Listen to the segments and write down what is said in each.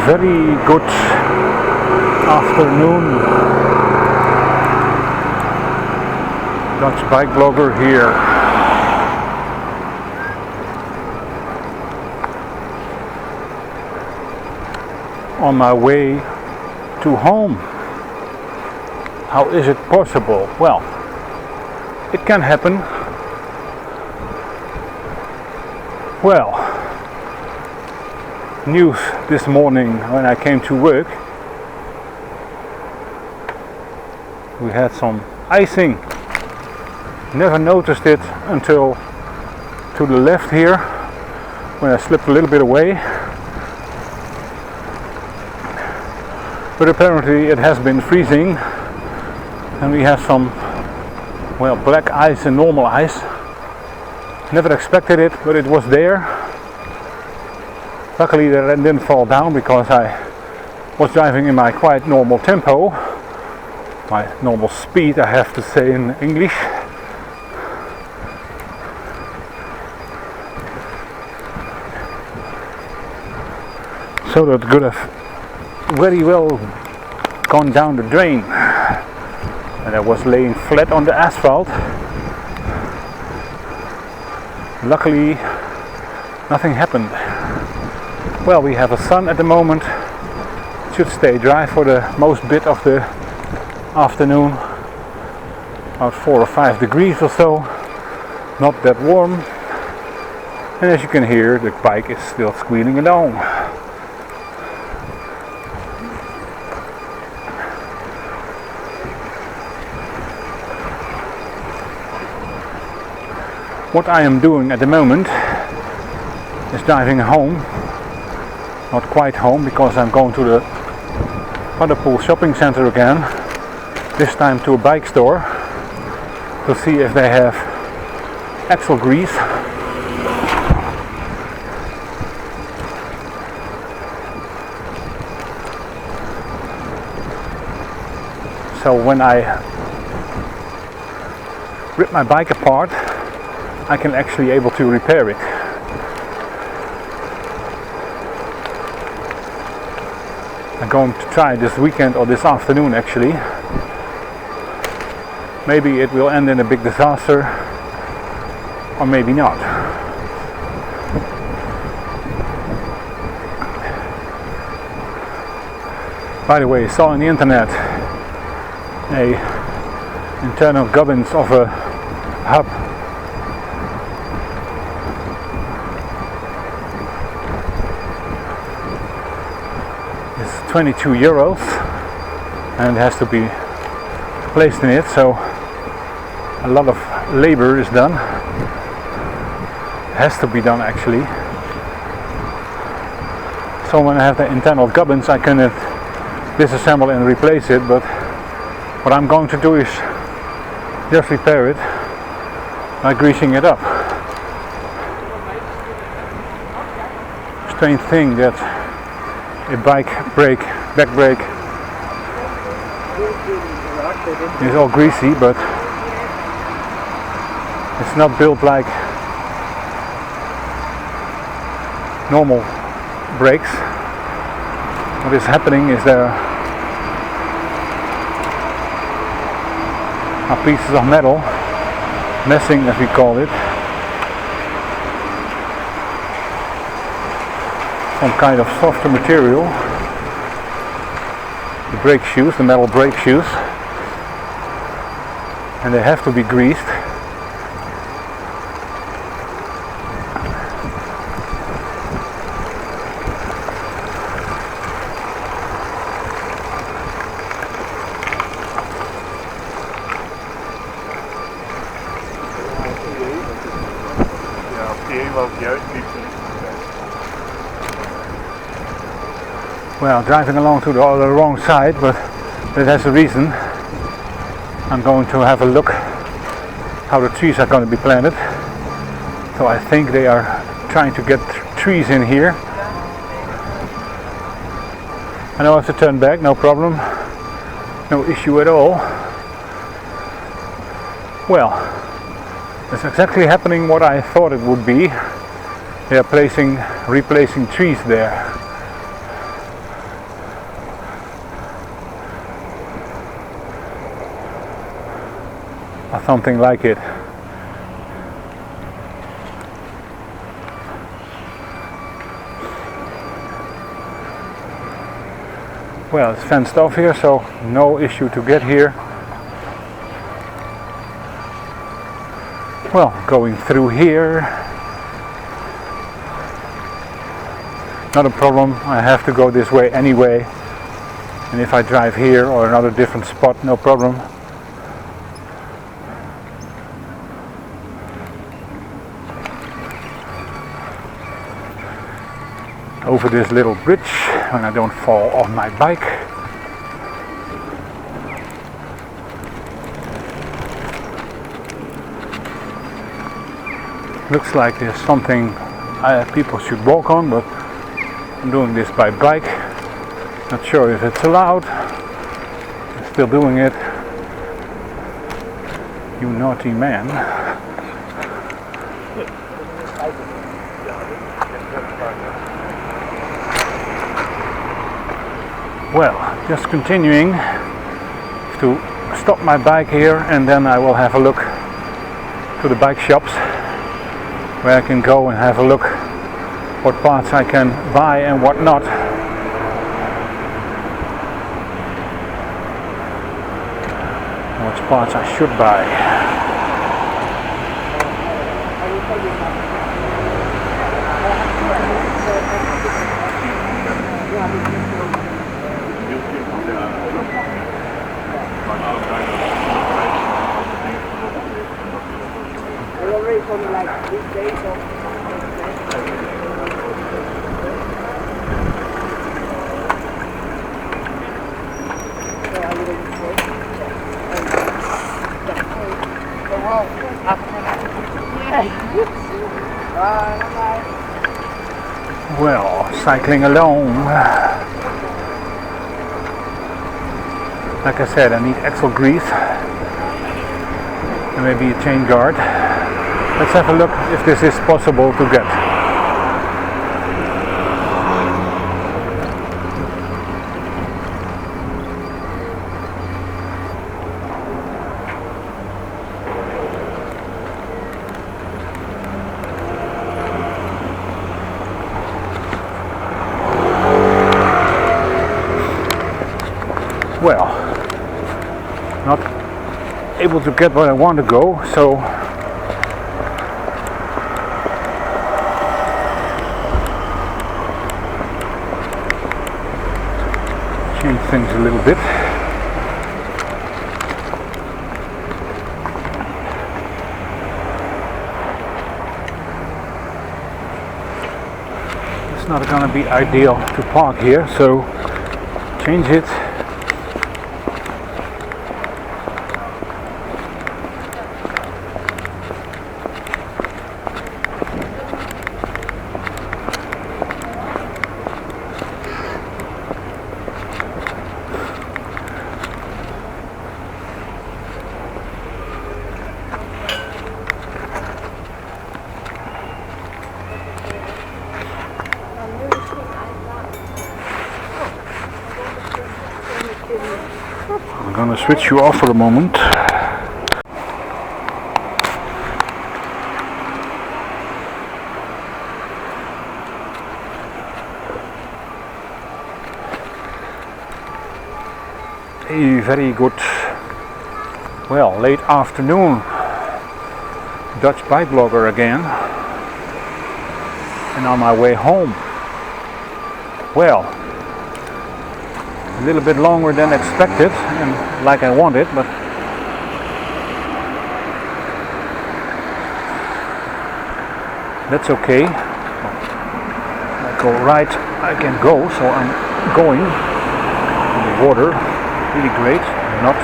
very good afternoon. Dutch bike blogger here. On my way to home. How is it possible? Well, it can happen. Well, news this morning when I came to work. We had some icing. Never noticed it until to the left here when I slipped a little bit away. But apparently it has been freezing and we have some, well, black ice and normal ice. Never expected it, but it was there. Luckily that didn't fall down because I was driving in my quite normal tempo. My normal speed, I have to say in English. So that could have very well gone down the drain. And I was laying flat on the asphalt. Luckily, nothing happened. Well, we have a sun at the moment. It should stay dry for the most bit of the afternoon. About 4 or 5 degrees or so. Not that warm. And as you can hear, the bike is still squealing along. What I am doing at the moment is driving home. Not quite home because I'm going to the Paddepoel shopping center again. This time to a bike store to see if they have axle grease. So when I rip my bike apart, I can actually able to repair it. I'm going to try this weekend or this afternoon actually. Maybe it will end in a big disaster or maybe not. By the way, I saw on the internet a internal gubbins of a hub. It's 22 euros and it has to be placed in it, so a lot of labor is done. It has to be done actually. So when I have the internal gubbins I can disassemble and replace it, but what I'm going to do is just repair it by greasing it up. Strange thing that a bike brake, back brake is all greasy, but it's not built like normal brakes. What is happening is there are pieces of metal, messing as we call it, some kind of softer material, the brake shoes, the metal brake shoes, and they have to be greased. Well, driving along to the wrong side, but that has a reason. I'm going to have a look how the trees are going to be planted. So I think they are trying to get trees in here. I know I have to turn back, no problem, no issue at all. Well, it's exactly happening what I thought it would be. They are replacing trees there. something like it. Well, it's fenced off here, so no issue to get here. Well, going through here, not a problem. I have to go this way anyway, and if I drive here or another different spot, no problem. Over this little bridge when I don't fall off my bike. Looks like there's something people should walk on, but I'm doing this by bike. Not sure if it's allowed. I'm still doing it. You naughty man. Well, just continuing to stop my bike here, and then I will have a look to the bike shops where I can go and have a look what parts I can buy and what not. What parts I should buy. Well, cycling alone. Like I said, I need axle grease and maybe a chain guard. Let's have a look if this is possible to get. Well, not able to get where I want to go, so change things a little bit. It's not going to be ideal to park here, so change it. I'm gonna switch you off for a moment. Hey, very good. Well, late afternoon. Dutch bike blogger again. And on my way home. Well, a little bit longer than expected and like I wanted, but that's okay. I go right, I can go, so I'm going. In the water, really great. Not.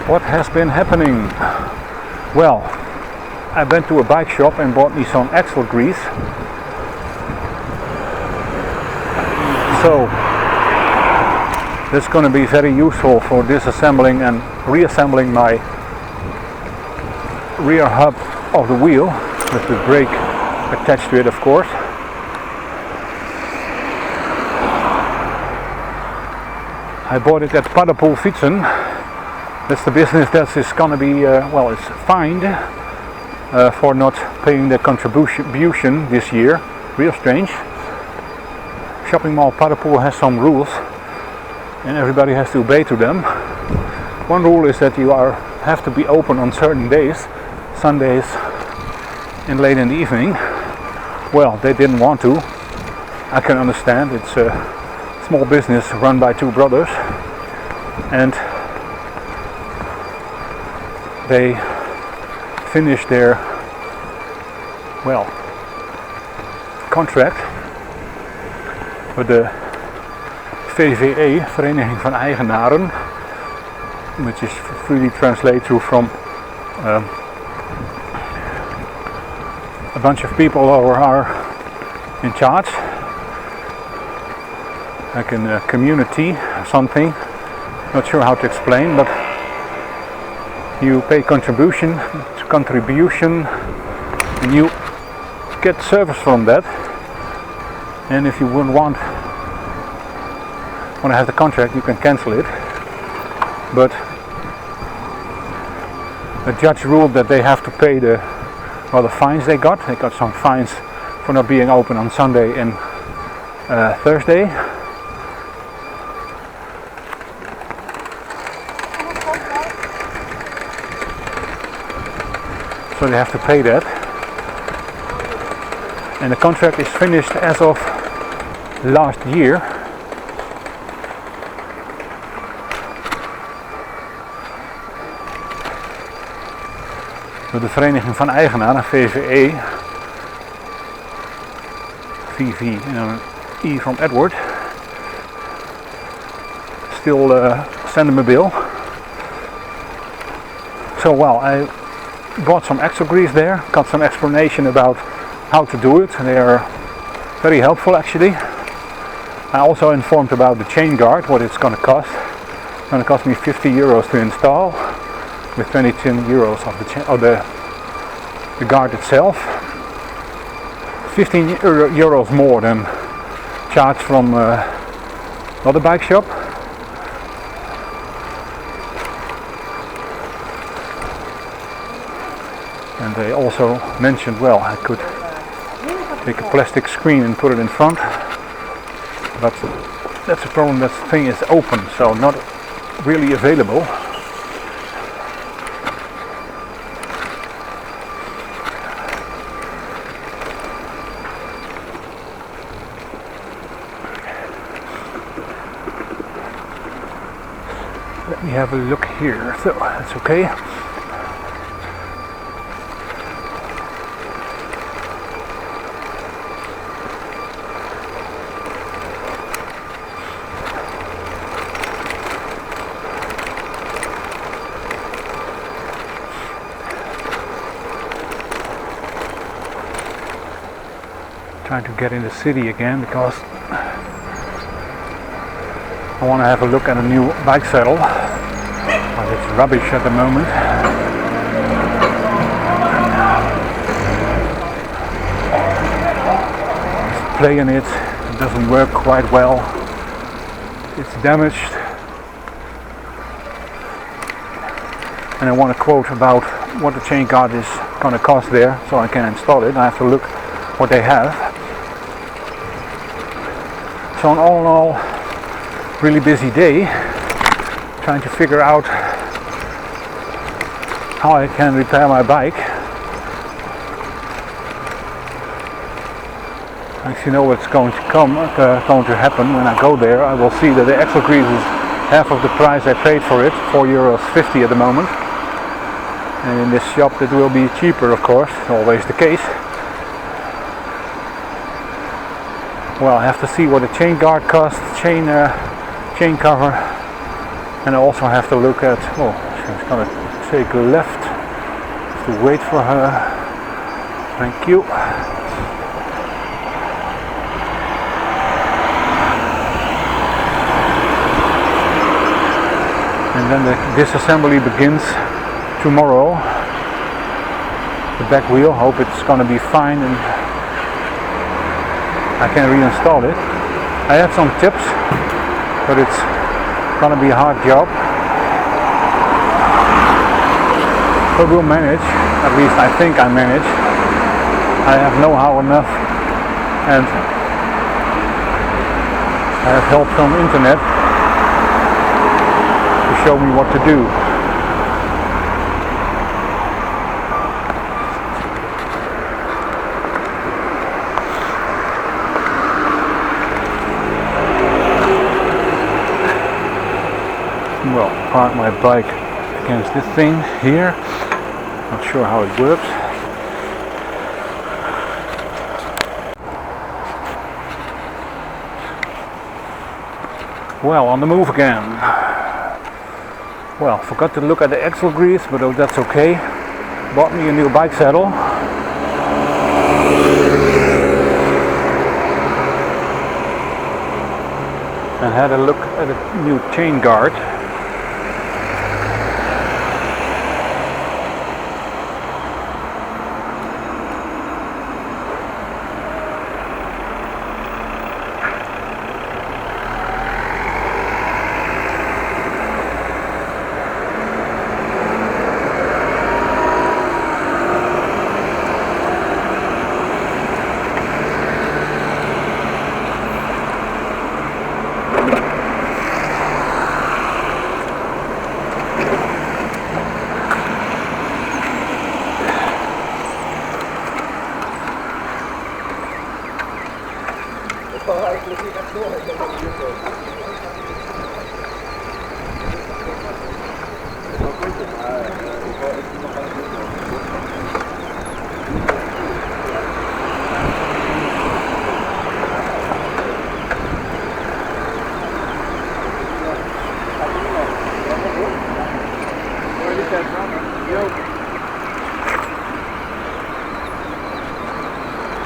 What has been happening? Well, I went to a bike shop and bought me some axle grease. So that's going to be very useful for disassembling and reassembling my rear hub of the wheel with the brake attached to it, of course. I bought it at Paddepoel Fietsen. That's the business that is gonna be, it's fined for not paying the contribution this year. Real strange. Shopping Mall Paddepoel has some rules and everybody has to obey to them. One rule is that you have to be open on certain days, Sundays and late in the evening. Well, they didn't want to. I can understand. It's a small business run by two brothers, and they finished their contract with the VVE, Vereniging van Eigenaren, which is freely translated from a bunch of people who are in charge, like in a community or something. Not sure how to explain, but you pay contribution, and you get service from that. And if you wouldn't want to have the contract, you can cancel it. But the judge ruled that they have to pay the fines they got. They got some fines for not being open on Sunday and Thursday. So they have to pay that. And the contract is finished as of last year. Door de Vereniging van Eigenaren, VVE, VV en dan een E from Edward. Still sending me a bill. So I bought some extra grease there, got some explanation about how to do it. They are very helpful actually. I also informed about the chain guard, what it's going to cost. It's going to cost me €50 to install, with 22 euros of the guard itself. 15 euros more than charged from another bike shop. And they also mentioned, I could take a plastic screen and put it in front, but that's the problem, that thing is open, so not really available. Let me have a look here, so that's okay. Trying to get in the city again because I want to have a look at a new bike saddle, but it's rubbish at the moment. It's playing it doesn't work quite well. It's damaged, and I want a quote about what the chain guard is going to cost there, so I can install it. I have to look what they have. So all in all, really busy day, trying to figure out how I can repair my bike. Actually know what's going to happen when I go there. I will see that the extra grease is half of the price I paid for it, €4.50 at the moment. And in this shop it will be cheaper, of course, always the case. Well, I have to see what a chain guard costs, chain cover, and I also have to look at, she's gonna take a left, have to wait for her, thank you. And then the disassembly begins tomorrow, the back wheel. Hope it's gonna be fine and I can reinstall it. I had some tips, but it's Gonna be a hard job, but we'll manage. At least I think I manage. I have know-how enough, and I have help from the internet to show me what to do. Well, park my bike against this thing here. Not sure how it works. Well, on the move again. Well, forgot to look at the axle grease, but that's okay. Bought me a new bike saddle. And had a look at a new chain guard.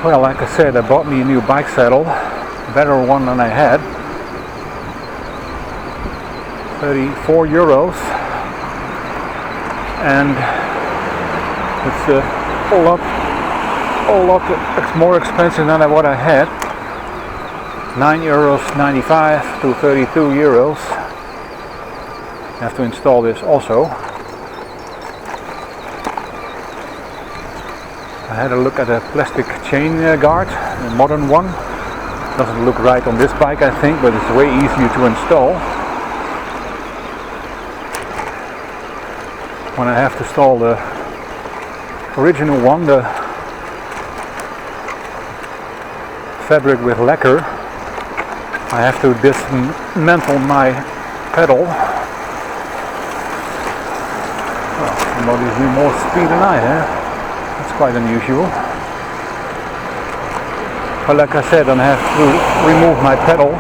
Well, like I said, I bought me a new bike saddle, a better one than I had. 34 euros, and it's a lot more expensive than what I had. 9.95 euros to 32 euros. You have to install this also. I had a look at a plastic chain guard, a modern one. Doesn't look right on this bike, I think, but it's way easier to install. When I have to install the original one, the fabric with lacquer, I have to dismantle my pedal. Well, somebody's doing more speed than I have. That's quite unusual. But like I said, I have to remove my pedal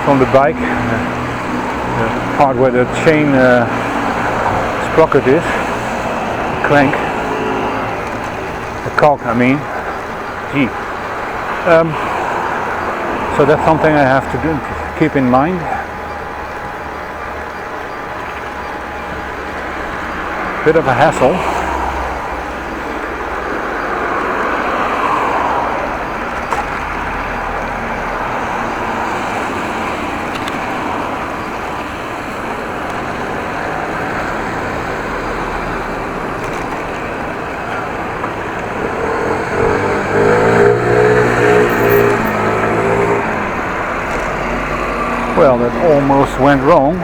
from the bike, the part where the chain sprocket is, crank, the cog I mean. Gee. So that's something I have to keep in mind. Bit of a hassle. Well, that almost went wrong.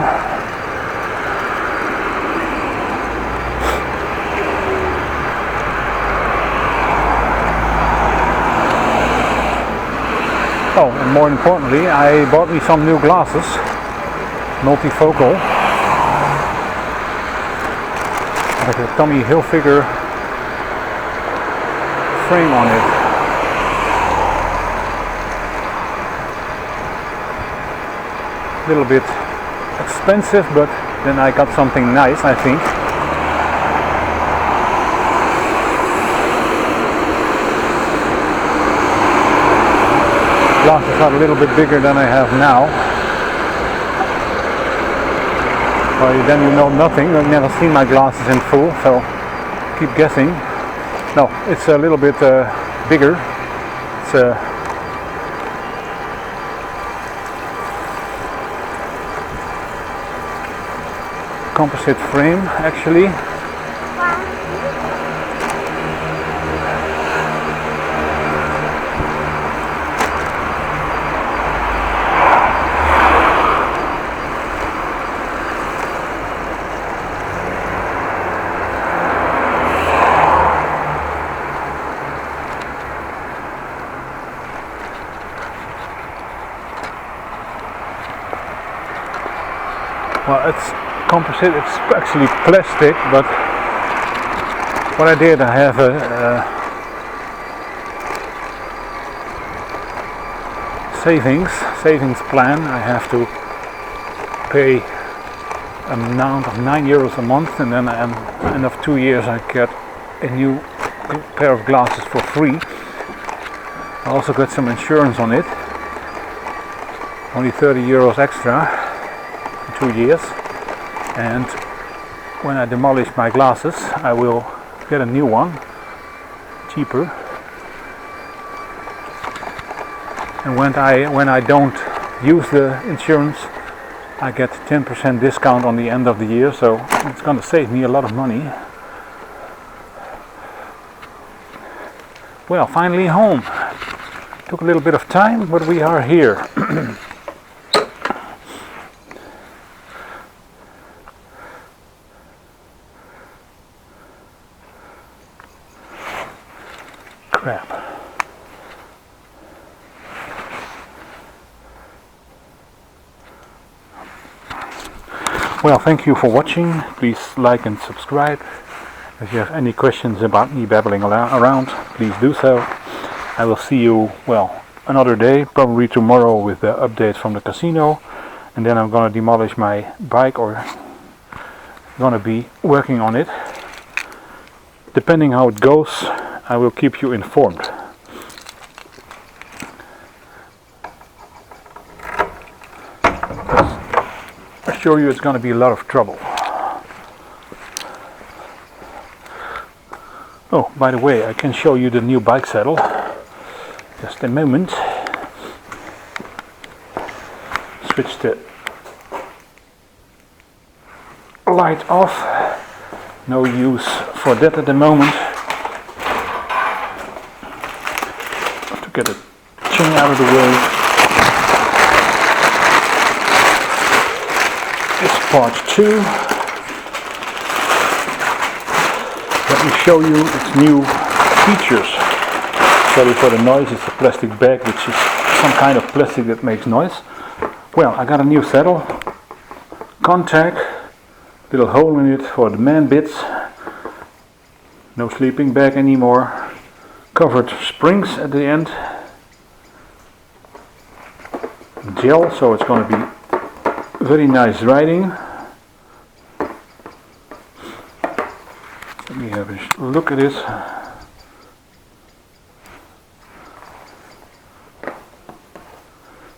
Oh, and more importantly, I bought me some new glasses, multifocal, with a Tommy Hilfiger frame on it. A little bit expensive, but then I got something nice, I think. Glasses are a little bit bigger than I have now. Well, then you know nothing. I've never seen my glasses in full, so keep guessing. No, it's a little bit bigger. It's composite frame actually. Well, it's composite, it's actually plastic, but what I did, I have a savings plan. I have to pay an amount of €9 a month, and then at the end of 2 years I get a new pair of glasses for free. I also got some insurance on it, only €30 extra. 2 years, and when I demolish my glasses I will get a new one, cheaper, and when I don't use the insurance I get 10% discount on the end of the year, so it's going to save me a lot of money. Well, finally home. Took a little bit of time, but we are here. Crap. Well, thank you for watching. Please like and subscribe. If you have any questions about me babbling around, please do so. I will see you, well, another day, probably tomorrow, with the update from the casino, and then I'm gonna demolish my bike, or gonna be working on it. Depending how it goes, I will keep you informed. I assure you it's going to be a lot of trouble. Oh, by the way, I can show you the new bike saddle. Just a moment. Switch the light off. No use for that at the moment. Get the chain out of the way. It's part 2. Let me show you its new features. Sorry for the noise, it's a plastic bag, which is some kind of plastic that makes noise. Well, I got a new saddle, contact, little hole in it for the man bits, no sleeping bag anymore. Covered springs at the end, gel, so it's going to be very nice riding. Let me have a look at it.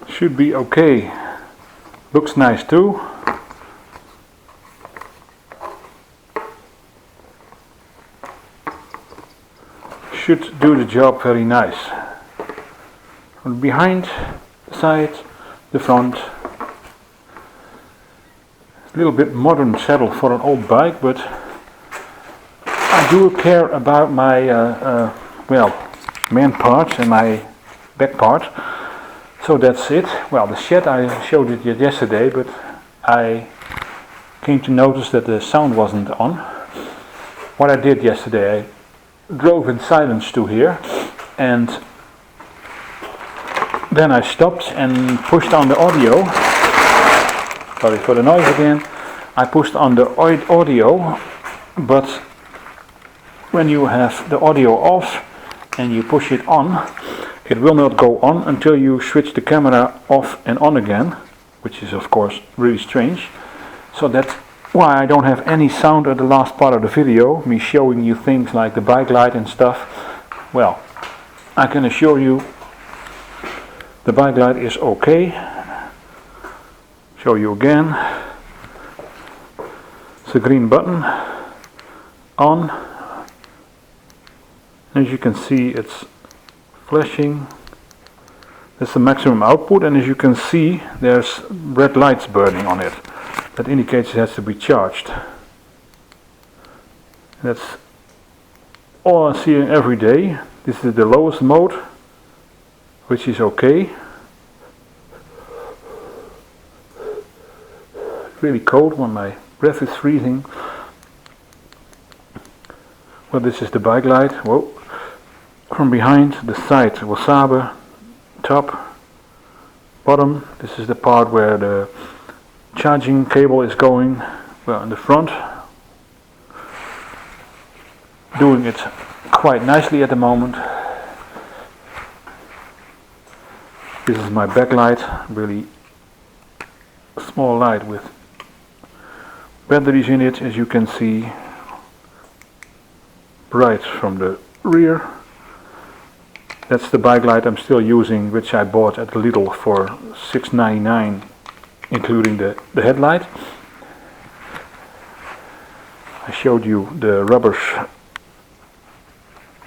Should be okay. Looks nice too. Should do the job very nice. From behind, the side, the front. A little bit modern saddle for an old bike, but I do care about my man parts and my back part. So that's it. Well, the shed, I showed it yesterday, but I came to notice that the sound wasn't on. What I did yesterday, I drove in silence to here, and then I stopped and pushed on the audio. Sorry for the noise again. I pushed on the audio, but when you have the audio off and you push it on, it will not go on until you switch the camera off and on again, which is of course really strange. So that's why I don't have any sound at the last part of the video, me showing you things like the bike light and stuff. Well, I can assure you the bike light is okay. Show you again. It's the green button on. As you can see, it's flashing. That's the maximum output, and as you can see, there's red lights burning on it. that indicates it has to be charged. That's all I see every day. This is the lowest mode, which is okay. Really cold when my breath is freezing. Well, this is the bike light. Whoa. From behind, the side, wasabi, top, bottom. This is the part where the charging cable is going. Well, in the front, doing it quite nicely at the moment. This is my backlight, really small light with batteries in it, as you can see, bright from the rear. That's the bike light I'm still using, which I bought at Lidl for $6.99, including the headlight. I showed you the rubbers,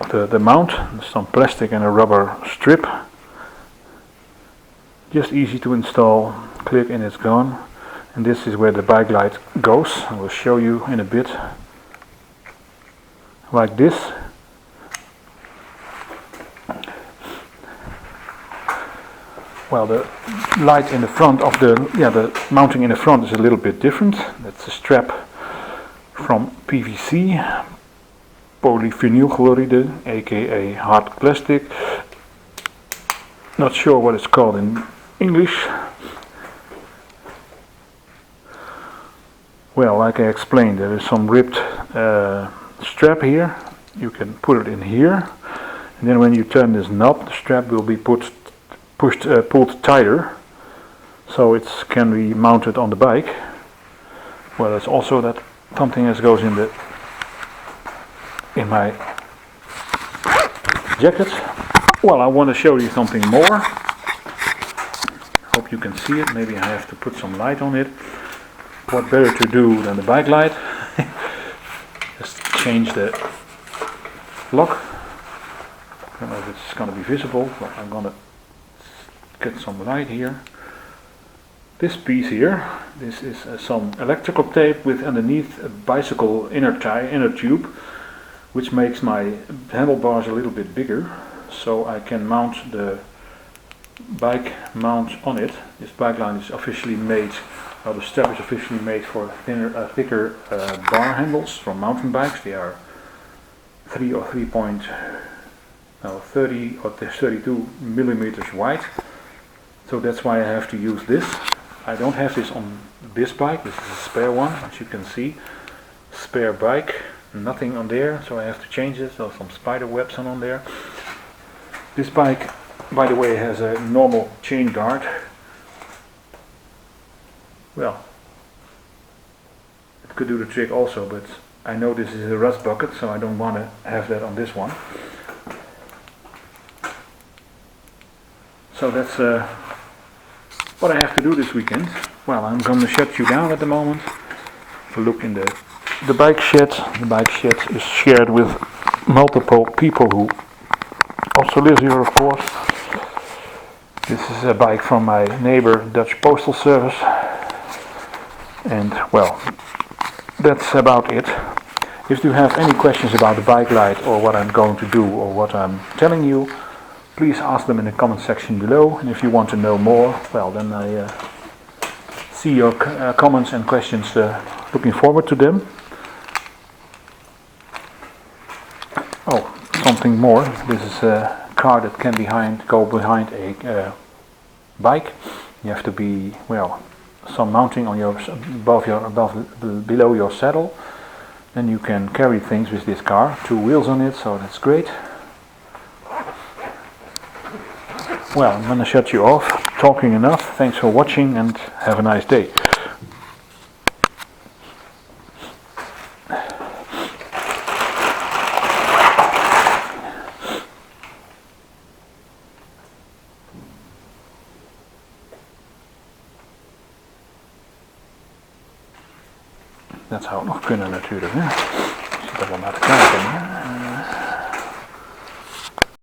the mount, some plastic and a rubber strip. Just easy to install, click and it's gone. And this is where the bike light goes. I will show you in a bit. Like this. Well, the light in the front of the mounting in the front is a little bit different. That's a strap from PVC, polyvinyl chloride, aka hard plastic. Not sure what it's called in English. Well, like I explained, there is some ripped strap here. You can put it in here, and then when you turn this knob, the strap will be pulled tighter, so it can be mounted on the bike. Well, there's also that something that goes in my jacket. Well, I want to show you something more. Hope you can see it. Maybe I have to put some light on it. What better to do than the bike light? Just change the lock. I don't know if it's going to be visible, but I'm going to get some light here. This piece here, this is some electrical tape with underneath a bicycle inner tube, which makes my handlebars a little bit bigger, so I can mount the bike mount on it. This bike line is officially made. The strap is officially made for thicker bar handles from mountain bikes. They are 30 or 32 millimeters wide. So that's why I have to use this. I don't have this on this bike. This is a spare one, as you can see. Spare bike, nothing on there, so I have to change it. So some spider webs on there. This bike, by the way, has a normal chain guard. Well, it could do the trick also, but I know this is a rust bucket, so I don't want to have that on this one. So that's what I have to do this weekend. Well, I'm going to shut you down at the moment. Have a look in the bike shed. The bike shed is shared with multiple people who also live here, of course. This is a bike from my neighbor, Dutch Postal Service. And well, that's about it. If you have any questions about the bike light or what I'm going to do or what I'm telling you, please ask them in the comment section below. And if you want to know more, well, then I see your comments and questions. Looking forward to them. Oh, something more. This is a car that can go behind a bike. You have to be, well, some mounting on below your saddle. Then you can carry things with this car. 2 wheels on it, so that's great. Well, I'm gonna shut you off. Talking enough. Thanks for watching and have a nice day. Dat zou nog kunnen natuurlijk. Hè? Ik zit er wel naar te kijken.